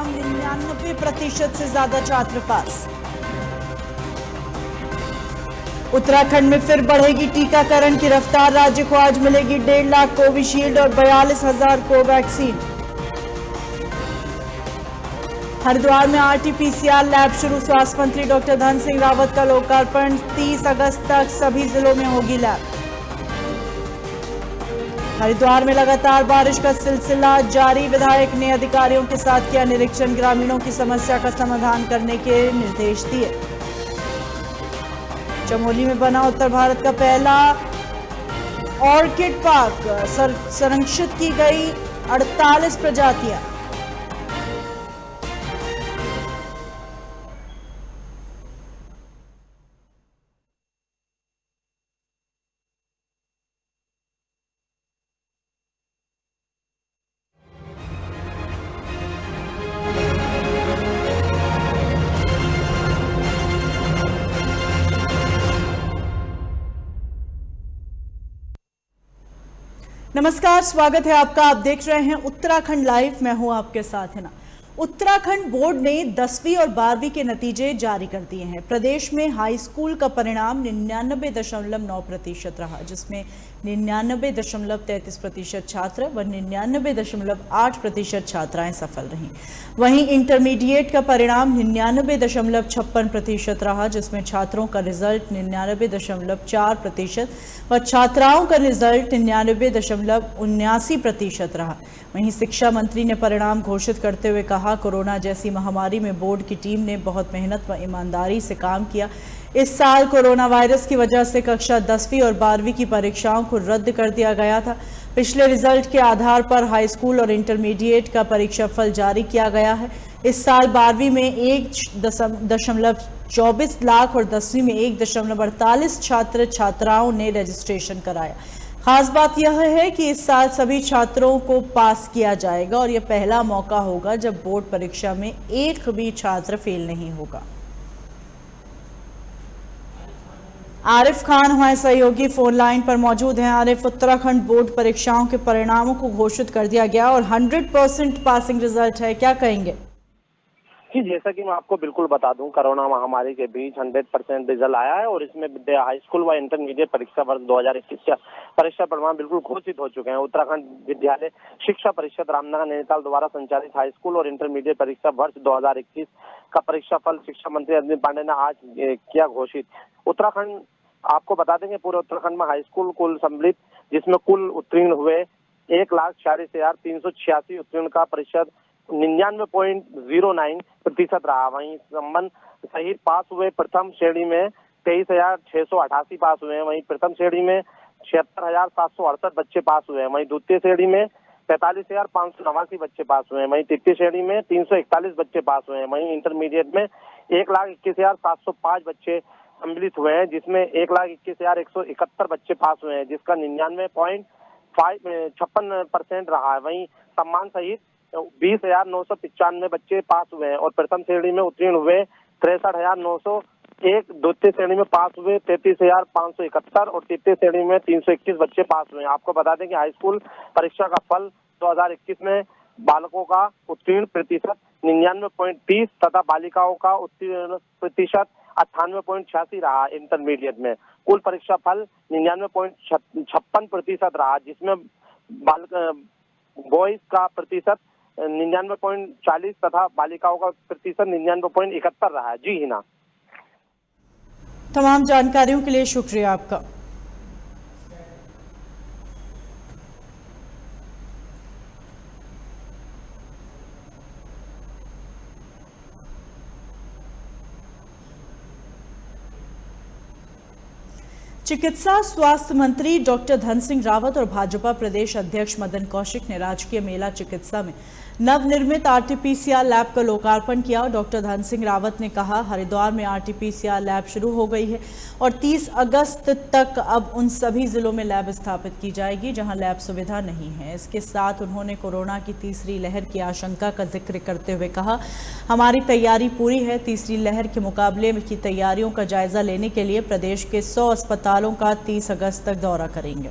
परिणाम 99% से ज्यादा छात्र पास। उत्तराखंड में फिर बढ़ेगी टीकाकरण की रफ्तार, राज्य को आज मिलेगी 1.5 लाख कोविशील्ड और 42,000 कोवैक्सीन। हरिद्वार में आरटी-पीसीआर लैब शुरू, स्वास्थ्य मंत्री डॉक्टर धन सिंह रावत का लोकार्पण। 30 अगस्त तक सभी जिलों में होगी लैब। हरिद्वार में लगातार बारिश का सिलसिला जारी, विधायक ने अधिकारियों के साथ किया निरीक्षण, ग्रामीणों की समस्या का समाधान करने के निर्देश दिए। चमोली में बना उत्तर भारत का पहला ऑर्किड पार्क, संरक्षित की गई 48 प्रजातियां। नमस्कार, स्वागत है आपका। आप देख रहे हैं उत्तराखंड लाइव। मैं हूं आपके साथ है ना। उत्तराखंड बोर्ड ने 10वीं और 12वीं के नतीजे जारी कर दिए हैं। प्रदेश में हाई स्कूल का परिणाम 99.9% रहा, जिसमें 99.33% छात्र व 99.8% छात्राएं सफल रहीं। वहीं इंटरमीडिएट का परिणाम 99.56% रहा, जिसमें छात्रों का रिजल्ट 99.4% व छात्राओं का रिजल्ट 99.79% रहा। वहीं शिक्षा मंत्री ने परिणाम घोषित करते हुए कहा, कोरोना जैसी महामारी में बोर्ड की टीम ने बहुत मेहनत व ईमानदारी से काम किया। इस साल कोरोना वायरस की वजह से कक्षा 10वीं और 12वीं की परीक्षाओं को रद्द कर दिया गया था। पिछले रिजल्ट के आधार पर हाई स्कूल और इंटरमीडिएट का परीक्षाफल जारी किया गया है। इस साल 12वीं में 1.24 लाख और 10वीं में 1.48 छात्र छात्राओं ने रजिस्ट्रेशन कराया। खास बात यह है कि इस साल सभी छात्रों को पास किया जाएगा और यह पहला मौका होगा जब बोर्ड परीक्षा में एक भी छात्र फेल नहीं होगा। आरिफ खान हमारे सहयोगी फोन लाइन पर मौजूद हैं। आरिफ, उत्तराखंड बोर्ड परीक्षाओं के परिणामों को घोषित कर दिया गया और 100% पासिंग रिजल्ट है, क्या कहेंगे? जी, जैसा कि मैं आपको बिल्कुल बता दूं, कोरोना महामारी के बीच 100% रिजल्ट आया है और इसमें हाई स्कूल व इंटरमीडिएट परीक्षा वर्ष 2021 का परीक्षा परिणाम बिल्कुल घोषित हो चुके हैं। उत्तराखंड विद्यालय शिक्षा परिषद रामनगर नैनीताल द्वारा संचालित हाई स्कूल और इंटरमीडिएट परीक्षा वर्ष 2021 का परीक्षाफल शिक्षा मंत्री अरविंद पांडे ने आज किया घोषित। उत्तराखंड, आपको बता देंगे, पूरे उत्तराखंड में हाई स्कूल कुल सम्मिलित, जिसमें कुल उत्तीर्ण हुए 1,46,386 उत्तीर्ण का प्रतिशत 99.09% रहा। वहीं संबंध सहित पास हुए प्रथम श्रेणी में 23,688 पास हुए हैं। वहीं प्रथम श्रेणी में 76,768 बच्चे पास हुए हैं। वहीं द्वितीय श्रेणी में 45,589 बच्चे पास हुए हैं। वहीं तृतीय श्रेणी में 341 बच्चे पास हुए हैं। वहीं इंटरमीडिएट में 1,21,705 बच्चे सम्मिलित हुए हैं, जिसमें 1,21,171 बच्चे पास हुए हैं, जिसका 99.56% रहा है। वहीं सम्मान सहित 20,995 बच्चे पास हुए हैं और प्रथम श्रेणी में उत्तीर्ण हुए 63,901, द्वितीय श्रेणी में पास हुए 33,571 और तृतीय श्रेणी में 321 बच्चे पास हुए हैं। आपको बता दें कि हाई स्कूल परीक्षा का फल 2021 में बालकों का उत्तीर्ण प्रतिशत 99.30 तथा बालिकाओं का उत्तीर्ण प्रतिशत 98.86 रहा। इंटरमीडिएट में कुल परीक्षा फल 99.56% रहा, जिसमें बॉयज का प्रतिशत 99.40 तथा बालिकाओं का प्रतिशत 99.71 रहा है। जी हिना, तमाम जानकारियों के लिए शुक्रिया आपका। चिकित्सा स्वास्थ्य मंत्री डॉक्टर धन सिंह रावत और भाजपा प्रदेश अध्यक्ष मदन कौशिक ने राजकीय मेला चिकित्सा में नवनिर्मित आरटी-पीसीआर लैब का लोकार्पण किया। डॉक्टर धन सिंह रावत ने कहा, हरिद्वार में आरटी-पीसीआर लैब शुरू हो गई है और 30 अगस्त तक अब उन सभी जिलों में लैब स्थापित की जाएगी जहां लैब सुविधा नहीं है। इसके साथ उन्होंने कोरोना की तीसरी लहर की आशंका का जिक्र करते हुए कहा, हमारी तैयारी पूरी है। तीसरी लहर के मुकाबले की तैयारियों का जायजा लेने के लिए प्रदेश के 100 अस्पतालों का 30 अगस्त तक दौरा करेंगे।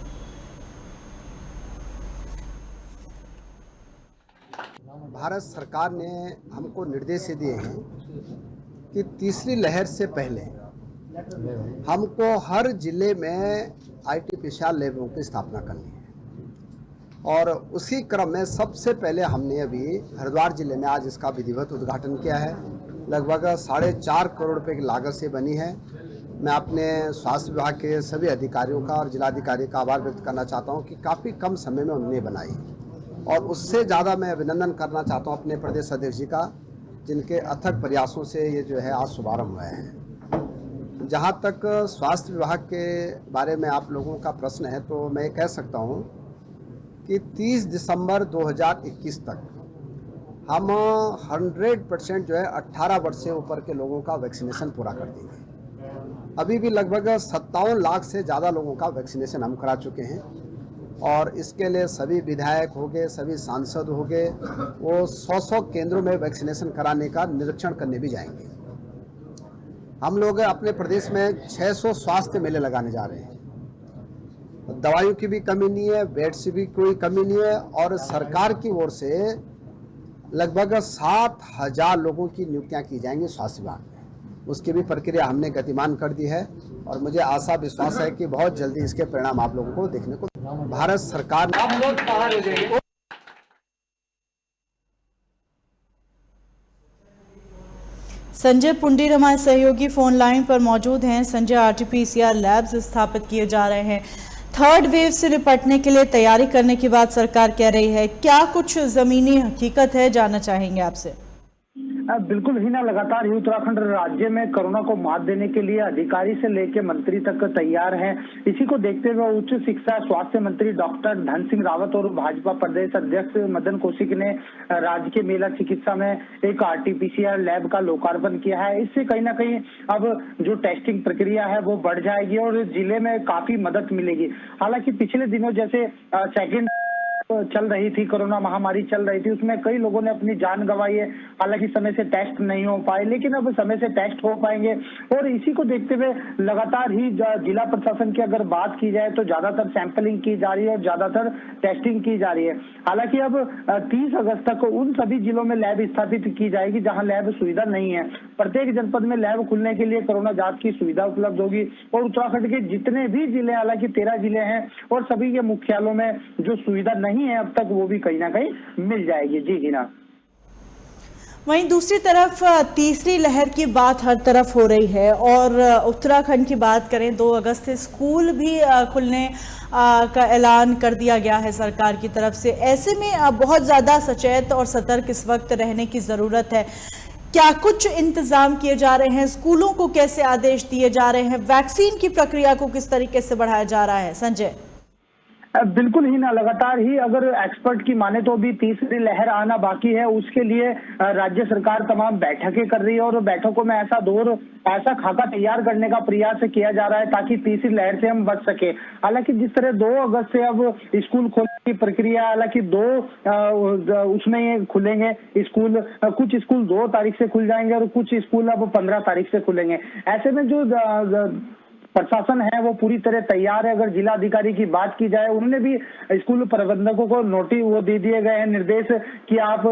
भारत सरकार ने हमको निर्देश दिए हैं कि तीसरी लहर से पहले हमको हर जिले में आरटी-पीसीआर लैबों की स्थापना करनी है और उसी क्रम में सबसे पहले हमने अभी हरिद्वार जिले में आज इसका विधिवत उद्घाटन किया है। लगभग 4.5 करोड़ रुपए की लागत से बनी है। मैं अपने स्वास्थ्य विभाग के सभी अधिकारियों का और जिलाधिकारी का आभार व्यक्त करना चाहता हूं कि काफ़ी कम समय में उन्होंने बनाई और उससे ज़्यादा मैं अभिनंदन करना चाहता हूं अपने प्रदेश अध्यक्ष जी का, जिनके अथक प्रयासों से ये जो है आज शुभारम्भ हुआ है। जहां तक स्वास्थ्य विभाग के बारे में आप लोगों का प्रश्न है तो मैं कह सकता हूं कि 30 दिसंबर 2021 तक हम 100% जो है 18 वर्ष से ऊपर के लोगों का वैक्सीनेशन पूरा कर देंगे। अभी भी लगभग 57 लाख से ज़्यादा लोगों का वैक्सीनेशन हम करा चुके हैं और इसके लिए सभी विधायक हो गए, सभी सांसद हो गए, वो 100 केंद्रों में वैक्सीनेशन कराने का निरीक्षण करने भी जाएंगे। हम लोग अपने प्रदेश में 600 स्वास्थ्य मेले लगाने जा रहे हैं। दवाइयों की भी कमी नहीं है, बेड्स की भी कोई कमी नहीं है और सरकार की ओर से लगभग 7,000 लोगों की नियुक्तियां की जाएंगी स्वास्थ्य विभाग में। उसकी भी प्रक्रिया हमने गतिमान कर दी है और मुझे आशा विश्वास है कि बहुत जल्दी इसके परिणाम आप लोगों को देखने को भारत सरकार ने। संजय पुंडीर हमारे सहयोगी फोन लाइन पर मौजूद हैं। संजय, आरटी-पीसीआर लैब्स स्थापित किए जा रहे हैं, थर्ड वेव से निपटने के लिए तैयारी करने की बात सरकार कह रही है, क्या कुछ जमीनी हकीकत है, जानना चाहेंगे आपसे। बिल्कुल हिना, लगातार ही उत्तराखंड राज्य में कोरोना को मात देने के लिए अधिकारी से लेकर मंत्री तक तैयार हैं। इसी को देखते हुए उच्च शिक्षा स्वास्थ्य मंत्री डॉक्टर धन सिंह रावत और भाजपा प्रदेश अध्यक्ष मदन कौशिक ने राजकीय मेला चिकित्सा में एक आरटी-पीसीआर लैब का लोकार्पण किया है। इससे कहीं ना कहीं अब जो टेस्टिंग प्रक्रिया है वो बढ़ जाएगी और जिले में काफी मदद मिलेगी। हालांकि पिछले दिनों जैसे सेकेंड चल रही थी, कोरोना महामारी चल रही थी, उसमें कई लोगों ने अपनी जान गंवाई है। हालांकि समय से टेस्ट नहीं हो पाए, लेकिन अब समय से टेस्ट हो पाएंगे और इसी को देखते हुए लगातार ही जिला प्रशासन की अगर बात की जाए तो ज्यादातर सैंपलिंग की जा रही है और ज्यादातर टेस्टिंग की जा रही है। हालांकि अब 30 अगस्त तक उन सभी जिलों में लैब स्थापित की जाएगी जहां लैब सुविधा नहीं है। प्रत्येक जनपद में लैब खुलने के लिए कोरोना जांच की सुविधा उपलब्ध होगी और उत्तराखंड के जितने भी जिले, हालांकि 13 जिले हैं और सभी के मुख्यालयों में जो सुविधा नहीं है अब तक, वो भी कहीं ना कहीं मिल जाएगी। जी हिना। वहीं दूसरी तरफ तीसरी लहर की बात हर तरफ हो रही है और उत्तराखंड की बात करें 2 अगस्त से स्कूल भी खुलने का ऐलान कर दिया गया है सरकार की तरफ से। ऐसे में बहुत ज़्यादा सचेत और सतर्क इस वक्त रहने की ज़रूरत है। क्या कुछ इंतजाम किए जा रहे हैं? स्कूलों को कैसे आदेश दिए जा रहे हैं? वैक्सीन की प्रक्रिया को किस तरीके से बढ़ाया जा रहा है? संजय। बिल्कुल ही ना, लगातार ही अगर एक्सपर्ट की माने तो भी तीसरी लहर आना बाकी है। उसके लिए राज्य सरकार तमाम बैठकें कर रही है और बैठकों में ऐसा खाका तैयार करने का प्रयास किया जा रहा है ताकि तीसरी लहर से हम बच सके। हालांकि जिस तरह 2 अगस्त से अब स्कूल खोलने की प्रक्रिया, हालांकि 2 उसमें खुलेंगे स्कूल, कुछ स्कूल 2 तारीख से खुल जाएंगे और कुछ स्कूल अब 15 तारीख से खुलेंगे। ऐसे में जो प्रशासन है वो पूरी तरह तैयार है। अगर जिला अधिकारी की बात की जाए, उन्होंने भी स्कूल प्रबंधकों को नोटिस वो दे दिए गए हैं, निर्देश कि आप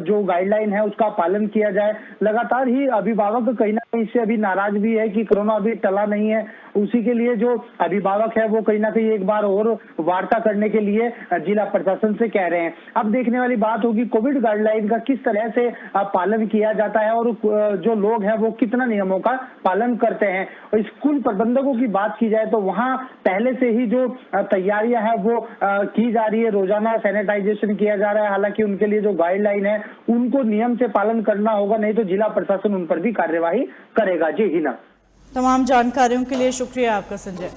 जो गाइडलाइन है उसका पालन किया जाए। लगातार ही अभिभावक कहीं ना कहीं इससे अभी नाराज भी है कि कोरोना अभी टला नहीं है। उसी के लिए जो अभिभावक है वो कहीं ना कहीं एक बार और वार्ता करने के लिए जिला प्रशासन से कह रहे हैं। अब देखने वाली बात होगी कोविड गाइडलाइन का किस तरह से पालन किया जाता है और जो लोग हैं वो कितना नियमों का पालन करते हैं। और स्कूल प्रबंधकों की बात की जाए तो वहां पहले से ही जो तैयारियां हैं वो की जा रही है। रोजाना सैनिटाइजेशन किया जा रहा है। हालांकि उनके लिए जो गाइडलाइन है उनको नियम से पालन करना होगा, नहीं तो जिला प्रशासन उन पर भी कार्यवाही करेगा। जी हिना। तमाम जानकारियों के लिए शुक्रिया आपका संजय।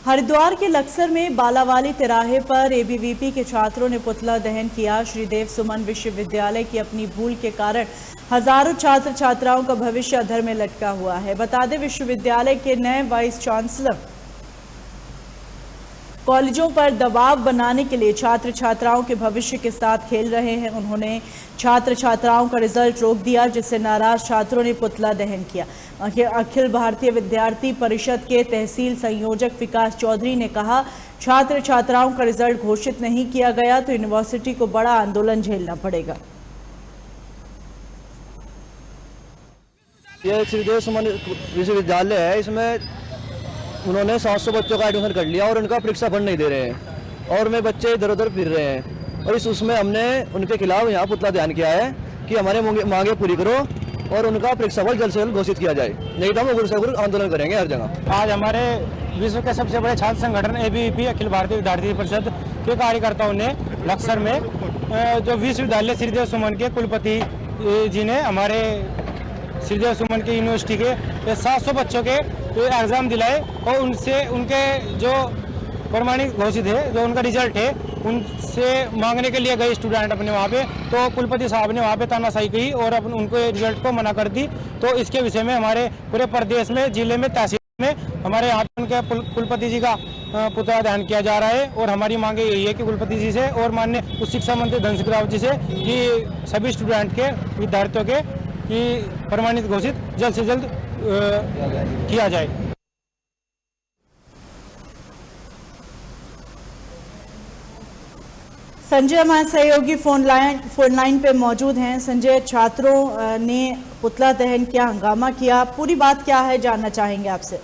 हरिद्वार के लक्सर में बालावाली तिराहे पर एबीवीपी के छात्रों ने पुतला दहन किया। श्रीदेव सुमन विश्वविद्यालय की अपनी भूल के कारण हजारों छात्र छात्राओं का भविष्य अधर में लटका हुआ है। बता दें, विश्वविद्यालय के नए वाइस चांसलर कॉलेजों पर दबाव बनाने के लिए छात्र छात्राओं के भविष्य के साथ खेल रहे हैं। उन्होंने छात्र छात्राओं का रिजल्ट रोक दिया, जिससे नाराज छात्रों ने पुतला दहन किया। अखिल भारतीय विद्यार्थी परिषद के तहसील संयोजक विकास चौधरी ने कहा, छात्र छात्राओं का रिजल्ट घोषित नहीं किया गया तो यूनिवर्सिटी को बड़ा आंदोलन झेलना पड़ेगा। ये श्रीदेव सुमन विश्वविद्यालय है, इसमें उन्होंने 700 बच्चों का एडमिशन कर लिया और उनका परीक्षा फंड नहीं दे रहे हैं और में बच्चे इधर उधर फिर रहे हैं। और उसमें हमने उनके खिलाफ यहाँ पुतला दहन किया है कि हमारे मांगे पूरी करो और उनका परीक्षा फल जल्द से जल्द घोषित किया जाए, नहीं तो हम उग्र से उग्र आंदोलन करेंगे हर जगह। आज हमारे विश्व के सबसे बड़े छात्र संगठन ABVP अखिल भारतीय विद्यार्थी परिषद के कार्यकर्ताओं ने लक्सर में जो विश्वविद्यालय श्रीदेव सुमन के कुलपति जी ने हमारे श्रीदेव सुमन की यूनिवर्सिटी के 700 बच्चों के एग्जाम दिलाए और उनसे उनके जो प्रमाणित घोषित है, जो उनका रिजल्ट है, उनसे मांगने के लिए गए स्टूडेंट अपने वहाँ पे, तो कुलपति साहब ने वहाँ पे तानाशाही की और उनको रिजल्ट को मना कर दी। तो इसके विषय में हमारे पूरे प्रदेश में, जिले में, तहसील में हमारे यहाँ पे उनके कुलपति जी का पुतला दहन किया जा रहा है। और हमारी मांगे यही है कि कुलपति जी से और माननीय उच्च शिक्षा मंत्री धनसिंह रावत जी से कि सभी स्टूडेंट के, विद्यार्थियों के कि प्रमाणित घोषित जल्द से जल्द किया जाए। संजय हमारे सहयोगी फोन लाइन पे मौजूद हैं। संजय, छात्रों ने पुतला दहन किया, हंगामा किया, पूरी बात क्या है जानना चाहेंगे आपसे।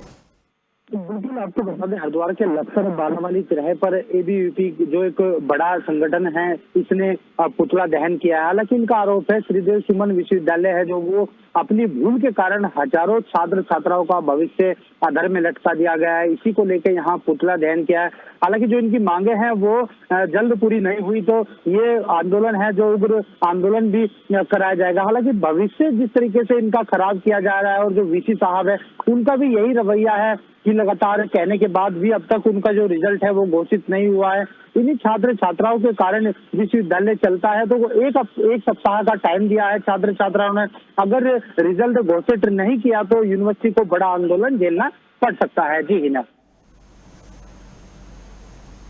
बिल्कुल, आपको बता दें, हरिद्वार के लक्सर बालावाली चौराहे पर ABVP जो एक बड़ा संगठन है, इसने पुतला दहन किया है। हालांकि इनका आरोप है श्रीदेव सुमन विश्वविद्यालय है जो वो अपनी भूल के कारण हजारों छात्र छात्राओं का भविष्य अधर में लटका दिया गया है, इसी को लेकर यहाँ पुतला दहन किया है। हालांकि जो इनकी मांगे हैं वो जल्द पूरी नहीं हुई तो ये आंदोलन है जो उग्र आंदोलन भी कराया जाएगा। हालांकि भविष्य जिस तरीके से इनका खराब किया जा रहा है और जो VC साहब है उनका भी यही रवैया है कि लगातार कहने के बाद भी अब तक उनका जो रिजल्ट है वो घोषित नहीं हुआ है। इन्हीं छात्र छात्राओं के कारण विश्वविद्यालय चलता है, तो वो एक सप्ताह का टाइम दिया है छात्र छात्राओं ने। अगर रिजल्ट घोषित नहीं किया तो यूनिवर्सिटी को बड़ा आंदोलन झेलना पड़ सकता है। जी हिना,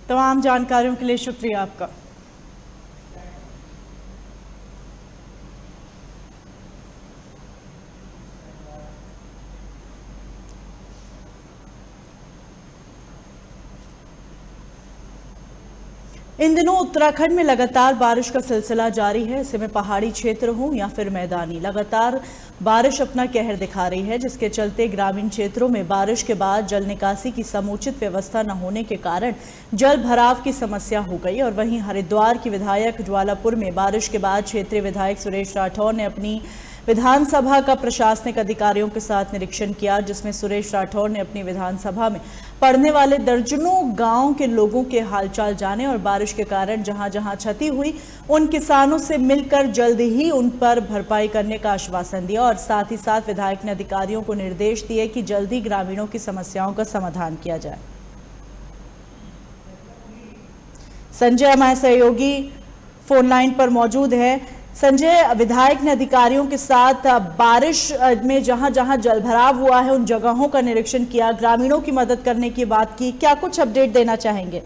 तमाम जानकारियों के लिए शुक्रिया आपका। इन दिनों उत्तराखंड में लगातार बारिश का सिलसिला जारी है। ऐसे में पहाड़ी क्षेत्र हो या फिर मैदानी, लगातार बारिश अपना कहर दिखा रही है, जिसके चलते ग्रामीण क्षेत्रों में बारिश के बाद जल निकासी की समुचित व्यवस्था न होने के कारण जल भराव की समस्या हो गई। और वहीं हरिद्वार की विधायक ज्वालापुर में बारिश के बाद क्षेत्रीय विधायक सुरेश राठौर ने अपनी विधानसभा का प्रशासनिक अधिकारियों के साथ निरीक्षण किया, जिसमें सुरेश राठौर ने अपनी विधानसभा में पड़ने वाले दर्जनों गांव के लोगों के हालचाल जाने और बारिश के कारण जहां जहां क्षति हुई उन किसानों से मिलकर जल्द ही उन पर भरपाई करने का आश्वासन दिया। और साथ ही साथ विधायक ने अधिकारियों को निर्देश दिए कि जल्द ही ग्रामीणों की समस्याओं का समाधान किया जाए। संजय हमारे सहयोगी फोन लाइन पर मौजूद है। संजय, विधायक ने अधिकारियों के साथ बारिश में जहां जहां जलभराव हुआ है उन जगहों का निरीक्षण किया, ग्रामीणों की मदद करने की बात की, क्या कुछ अपडेट देना चाहेंगे?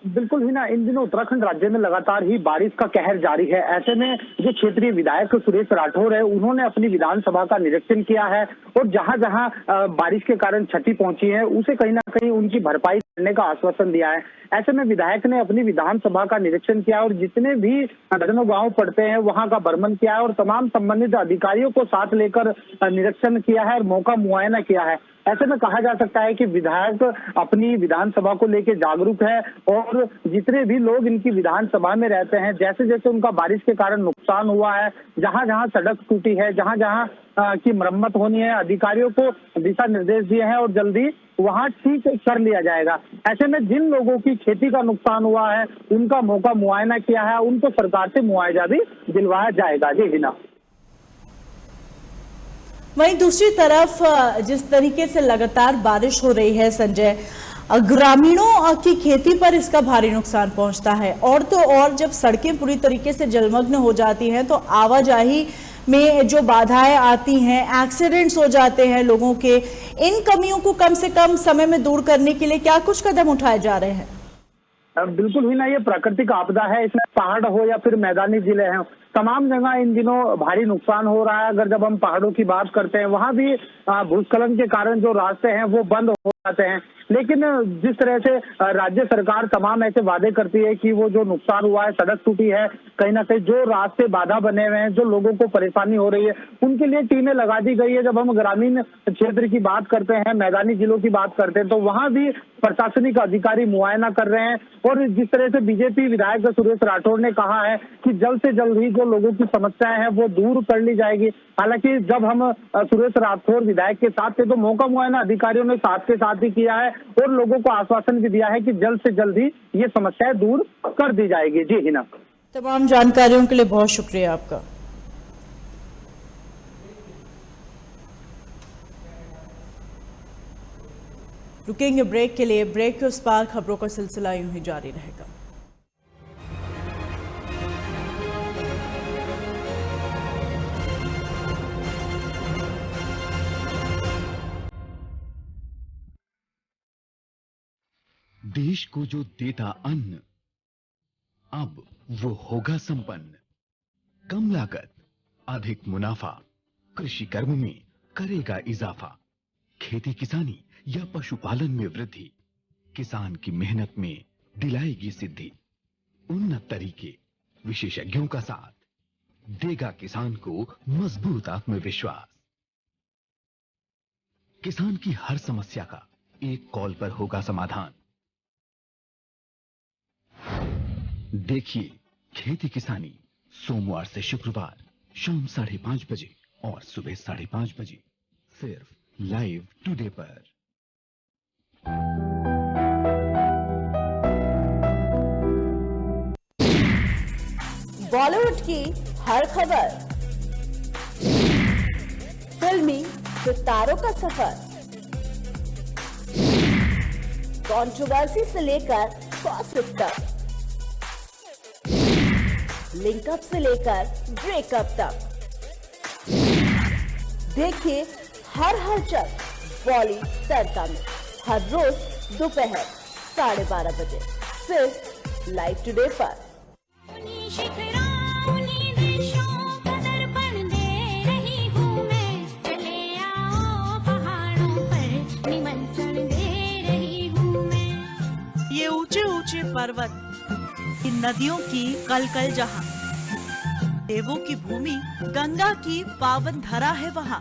बिल्कुल ही ना, इन दिनों उत्तराखंड राज्य में लगातार ही बारिश का कहर जारी है। ऐसे में जो क्षेत्रीय विधायक सुरेश राठौर है उन्होंने अपनी विधानसभा का निरीक्षण किया है और जहां जहां बारिश के कारण क्षति पहुंची है उसे कहीं ना कहीं उनकी भरपाई करने का आश्वासन दिया है। ऐसे में विधायक ने अपनी विधानसभा का निरीक्षण किया और जितने भी दर्जनों गांव पड़ते हैं वहां का भ्रमण किया है और तमाम संबंधित अधिकारियों को साथ लेकर निरीक्षण किया है और मौका मुआयना किया है। ऐसे में कहा जा सकता है कि विधायक अपनी विधानसभा को लेकर जागरूक है और जितने भी लोग इनकी विधानसभा में रहते हैं, जैसे जैसे उनका बारिश के कारण नुकसान हुआ है, जहां जहां सड़क टूटी है, जहां जहां की मरम्मत होनी है, अधिकारियों को दिशा निर्देश दिए हैं और जल्दी वहां ठीक कर लिया जाएगा। ऐसे में जिन लोगों की खेती का नुकसान हुआ है उनका मौका मुआयना किया है, उनको सरकार से मुआवजा भी दिलवाया जाएगा। जी हिना। वहीं दूसरी तरफ जिस तरीके से लगातार बारिश हो रही है संजय, ग्रामीणों की खेती पर इसका भारी नुकसान पहुंचता है और तो और जब सड़कें पूरी तरीके से जलमग्न हो जाती हैं तो आवाजाही में जो बाधाएं आती हैं, एक्सीडेंट्स हो जाते हैं लोगों के, इन कमियों को कम से कम समय में दूर करने के लिए क्या कुछ कदम उठाए जा रहे हैं? बिल्कुल ही ना, ये प्राकृतिक आपदा है, इसमें पहाड़ हो या फिर मैदानी जिले हैं, तमाम जगह इन दिनों भारी नुकसान हो रहा है। अगर जब हम पहाड़ों की बात करते हैं, वहां भी भूस्खलन के कारण जो रास्ते हैं वो बंद हो जाते हैं। लेकिन जिस तरह से राज्य सरकार तमाम ऐसे वादे करती है कि वो जो नुकसान हुआ है, सड़क टूटी है, कहीं ना कहीं जो रास्ते बाधा बने हुए हैं, जो लोगों को परेशानी हो रही है, उनके लिए टीमें लगा दी गई है। जब हम ग्रामीण क्षेत्र की बात करते हैं, मैदानी जिलों की बात करते हैं, तो वहां भी प्रशासनिक अधिकारी मुआयना कर रहे हैं। और जिस तरह से बीजेपी विधायक सुरेश राठौर ने कहा है कि जल्द से जल्द ही जो लोगों की समस्याएं हैं वो दूर कर ली जाएगी। हालांकि जब हम सुरेश राठौर विधायक के साथ थे तो मौका मुआयना अधिकारियों ने साथ के साथ ही किया है और लोगों को आश्वासन भी दिया है कि जल्द से जल्द ही ये समस्याएं दूर कर दी जाएगी। जी हिना, तमाम जानकारियों के लिए बहुत शुक्रिया आपका। रुकेंगे ब्रेक के लिए, ब्रेक के उस पार खबरों का सिलसिला यूं ही जारी रहेगा। देश को जो देता अन्न अब वो होगा संपन्न। कम लागत, अधिक मुनाफा, कृषि कर्म में करेगा इजाफा। खेती किसानी या पशुपालन में वृद्धि, किसान की मेहनत में दिलाएगी सिद्धि। उन्नत तरीके, विशेषज्ञों का साथ देगा किसान को मजबूत आत्मविश्वास। किसान की हर समस्या का एक कॉल पर होगा समाधान। देखिए खेती किसानी सोमवार से शुक्रवार शाम 5:30 बजे और सुबह 5:30 बजे सिर्फ लाइव टुडे पर। बॉलीवुड की हर खबर, फिल्मी सितारों का सफर, कंट्रोवर्सी से लेकर गॉसिप तक, लिंकअप से लेकर ब्रेकअप तक, देखिए हर हलचल बॉली तड़का में हर रोज दोपहर 12:30 बजे सिर्फ लाइव टुडे पर। ये ऊंचे ऊंचे पर्वत, इन नदियों की कलकल जहां, देवों की भूमि गंगा की पावन धरा है वहां।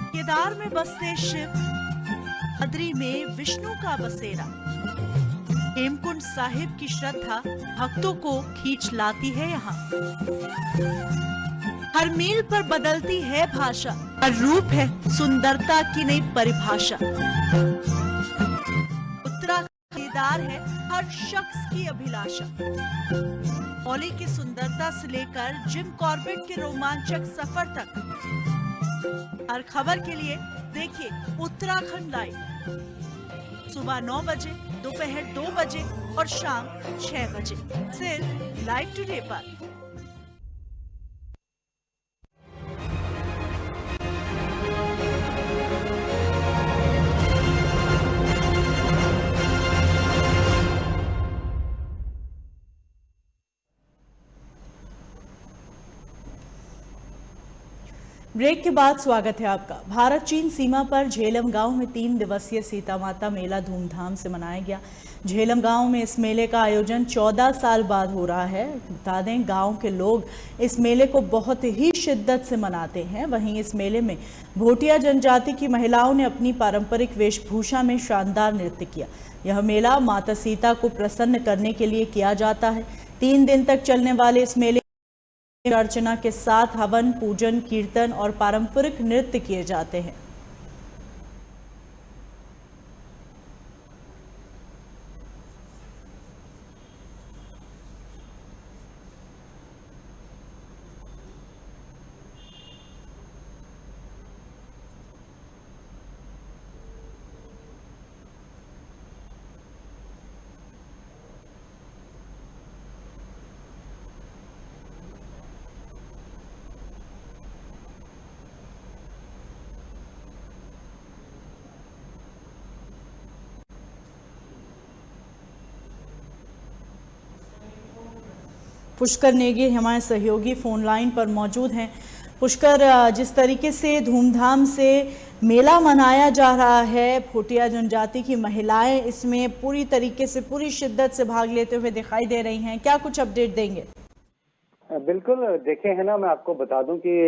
केदार में बसते शिव, बद्री में विष्णु का बसेरा। हेमकुंड साहिब की श्रद्धा भक्तों को खींच लाती है यहाँ। हर मील पर बदलती है भाषा, हर रूप है सुंदरता की नई परिभाषा। उत्तराखंड केदार है हर शख्स की अभिलाषा। मौली की सुंदरता से लेकर जिम कॉर्बेट के रोमांचक सफर तक, हर खबर के लिए देखिए उत्तराखंड लाइव। सुबह 9 बजे, दोपहर 2 बजे और शाम 6 बजे सिर्फ लाइव टुडे पर। ब्रेक के बाद स्वागत है आपका। भारत चीन सीमा पर झेलम गांव में 3 दिवसीय सीता माता मेला धूमधाम से मनाया गया। झेलम गांव में इस मेले का आयोजन 14 साल बाद हो रहा है। बता दें, गांव के लोग इस मेले को बहुत ही शिद्दत से मनाते हैं। वहीं इस मेले में भोटिया जनजाति की महिलाओं ने अपनी पारंपरिक वेशभूषा में शानदार नृत्य किया। यह मेला माता सीता को प्रसन्न करने के लिए किया जाता है। 3 दिन तक चलने वाले इस मेले अर्चना के साथ हवन, पूजन, कीर्तन और पारंपरिक नृत्य किए जाते हैं। पुष्कर नेगी हमारे सहयोगी फोन लाइन पर मौजूद हैं। पुष्कर, जिस तरीके से धूमधाम से मेला मनाया जा रहा है, भोटिया जनजाति की महिलाएं इसमें पूरी तरीके से पूरी शिद्दत से भाग लेते हुए दिखाई दे रही हैं, क्या कुछ अपडेट देंगे? बिल्कुल, देखे है ना, मैं आपको बता दूं कि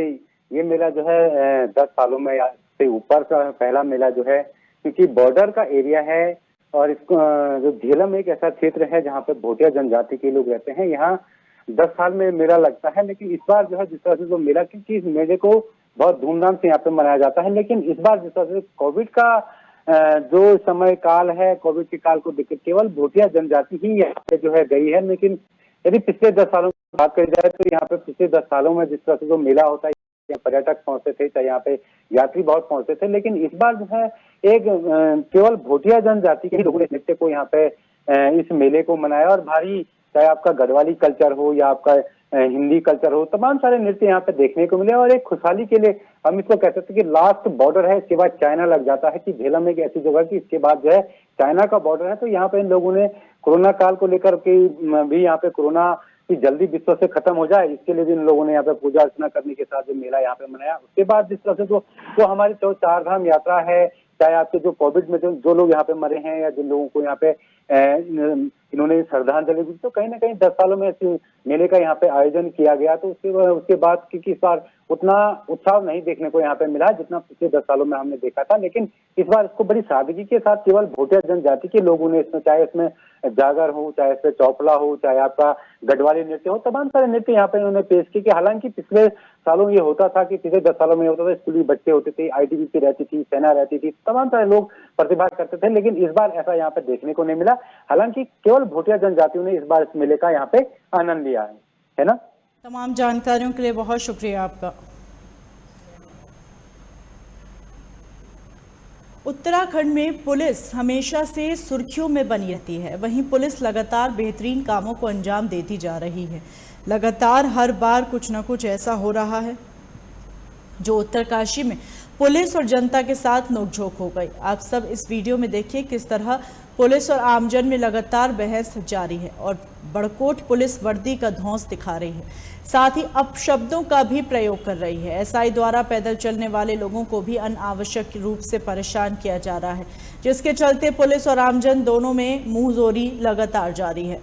ये मेला जो है 10 सालों में से ऊपर का पहला मेला जो है, क्योंकि बॉर्डर का एरिया है और इसको जो झेलम एक ऐसा क्षेत्र है जहाँ पे भोटिया जनजाति के लोग रहते हैं। यहाँ 10 साल में मेला लगता है, लेकिन इस बार जो है जिस तरह से जो मेला, क्योंकि इस मेले को बहुत धूमधाम से यहाँ पे मनाया जाता है, लेकिन इस बार जिस तरह से कोविड का जो समय काल है, कोविड के काल को देखकर केवल भोटिया जनजाति ही यहाँ पे जो है गई है। लेकिन यदि पिछले 10 सालों की बात करी जाए तो यहाँ पे पिछले 10 सालों में जिस तरह से जो मेला होता है, पर्यटक पहुंचते थे, चाहे यहाँ पे यात्री बहुत पहुंचते थे, लेकिन इस बार जो है एक केवल भोटिया जनजाति के ही लोगों ने नृत्य को यहाँ पे इस मेले को मनाया और भारी, चाहे आपका गढ़वाली कल्चर हो या आपका हिंदी कल्चर हो, तमाम सारे नृत्य यहाँ पे देखने को मिले। और एक खुशहाली के लिए हम इसको कह सकते हैं कि लास्ट बॉर्डर है, इसके बाद चाइना लग जाता है, कि झेलम एक ऐसी जगह की इसके बाद जो है चाइना का बॉर्डर है। तो यहाँ पे इन लोगों ने कोरोना काल को लेकर के भी यहाँ पे कोरोना कि जल्दी विश्व से खत्म हो जाए, इसके लिए भी इन लोगों ने यहाँ पे पूजा अर्चना करने के साथ जो मेला यहाँ पे मनाया। उसके बाद जिस तरह से जो हमारी जो 4 धाम यात्रा है, चाहे आपके जो कोविड में जो लोग यहाँ पे मरे हैं या जिन लोगों को यहाँ पे इन्होंने श्रद्धांजलि दी, तो कहीं ना कहीं 10 सालों में इस मेले का यहाँ पे आयोजन किया गया। तो उसके बाद क्योंकि इस बार उतना उत्साह नहीं देखने को यहाँ पे मिला जितना पिछले 10 सालों में हमने देखा था, लेकिन इस बार इसको बड़ी सादगी के साथ केवल भोटिया जनजाति के लोगों ने इसमें, चाहे इसमें जागर हो, चाहे इसमें चौपला हो, चाहे आपका गढ़वाली नृत्य हो, तमाम सारे नृत्य यहाँ पे इन्होंने पेश किए। हालांकि पिछले सालों ये होता था कि पिछले 10 सालों में होता था, स्कूली बच्चे होते थे, आईटीबीपी रहती थी, सेना रहती थी, तमाम सारे लोग प्रतिभा करते थे, लेकिन इस बार ऐसा यहाँ पे देखने को नहीं मिला। हालांकि केवल भोटिया जनजातियों ने इस बार इस मेले का यहाँ पे आनंद लिया है ना। तमाम जानकारियों के लिए बहुत शुक्रिया आपका। उत्तराखंड में पुलिस हमेशा से सुर्खियों में बनी रहती है, वहीं पुलिस लगातार बेहतरीन कामों को अंजाम देती जा रही है। लगातार हर बार कुछ न कुछ ऐसा हो रहा है जो उत्तरकाशी में पुलिस और जनता के साथ नोकझोंक हो गई। आप सब इस वीडियो में देखिए किस तरह पुलिस और आमजन में लगातार बहस जारी है और बड़कोट पुलिस वर्दी का धौंस दिखा रही है, साथ ही अपशब्दों का भी प्रयोग कर रही है। एसआई द्वारा पैदल चलने वाले लोगों को भी अनावश्यक रूप से परेशान किया जा रहा है, जिसके चलते पुलिस और आमजन दोनों में मुंहजोरी लगातार जारी है।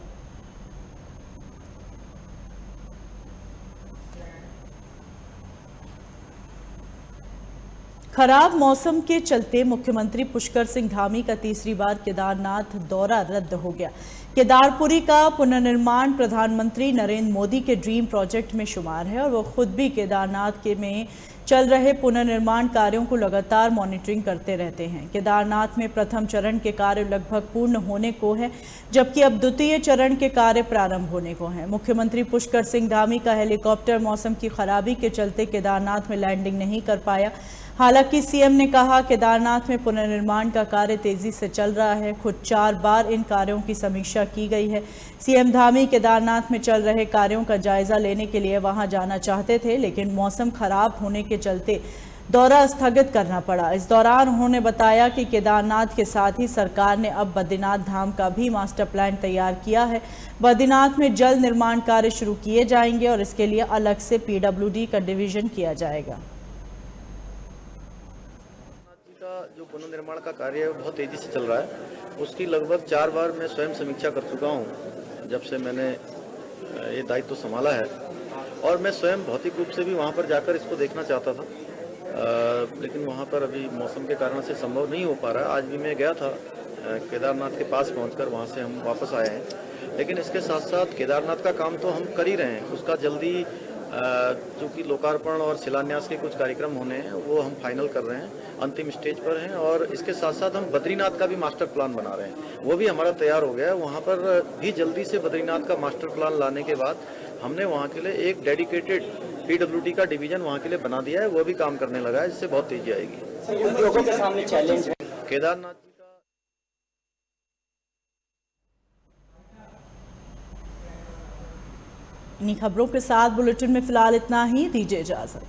खराब मौसम के चलते मुख्यमंत्री पुष्कर सिंह धामी का तीसरी बार केदारनाथ दौरा रद्द हो गया। केदारपुरी का पुनर्निर्माण प्रधानमंत्री नरेंद्र मोदी के ड्रीम प्रोजेक्ट में शुमार है और वो खुद भी केदारनाथ में चल रहे पुनर्निर्माण कार्यों को लगातार मॉनिटरिंग करते रहते हैं। केदारनाथ में प्रथम चरण के कार्य लगभग पूर्ण होने को है, जबकि अब द्वितीय चरण के कार्य प्रारंभ होने को हैं। मुख्यमंत्री पुष्कर सिंह धामी का हेलीकॉप्टर मौसम की खराबी के चलते केदारनाथ में लैंडिंग नहीं कर पाया। हालांकि सीएम ने कहा केदारनाथ में पुनर्निर्माण का कार्य तेजी से चल रहा है। खुद 4 बार इन कार्यों की समीक्षा की गई है। सीएम धामी केदारनाथ में चल रहे कार्यों का जायजा लेने के लिए वहां जाना चाहते थे, लेकिन मौसम खराब होने के चलते दौरा स्थगित करना पड़ा। इस दौरान उन्होंने बताया कि केदारनाथ के साथ ही सरकार ने अब बद्रीनाथ धाम का भी मास्टर प्लान तैयार किया है। बद्रीनाथ में जल्द निर्माण कार्य शुरू किए जाएंगे और इसके लिए अलग से पीडब्ल्यूडी का डिवीजन किया जाएगा। जो पुनर्निर्माण का कार्य है बहुत तेजी से चल रहा है, उसकी लगभग 4 बार मैं स्वयं समीक्षा कर चुका हूं जब से मैंने ये दायित्व संभाला है, और मैं स्वयं भौतिक रूप से भी वहां पर जाकर इसको देखना चाहता था, लेकिन वहां पर अभी मौसम के कारण से संभव नहीं हो पा रहा है। आज भी मैं गया था केदारनाथ के पास, पहुंचकर वहां से हम वापस आए हैं। लेकिन इसके साथ साथ केदारनाथ का काम तो हम कर ही रहे हैं, उसका जल्दी चूँकि लोकार्पण और शिलान्यास के कुछ कार्यक्रम होने हैं वो हम फाइनल कर रहे हैं, अंतिम स्टेज पर हैं। और इसके साथ साथ हम बद्रीनाथ का भी मास्टर प्लान बना रहे हैं, वो भी हमारा तैयार हो गया है। वहाँ पर भी जल्दी से बद्रीनाथ का मास्टर प्लान लाने के बाद हमने वहाँ के लिए एक डेडिकेटेड पीडब्ल्यूडी का डिवीजन वहाँ के लिए बना दिया है, वो भी काम करने लगा है, जिससे बहुत तेजी आएगी। उद्योगों के सामने चैलेंज है केदारनाथ जी का। इन्हीं खबरों के साथ बुलेटिन में फिलहाल इतना ही, दीजिए इजाजत।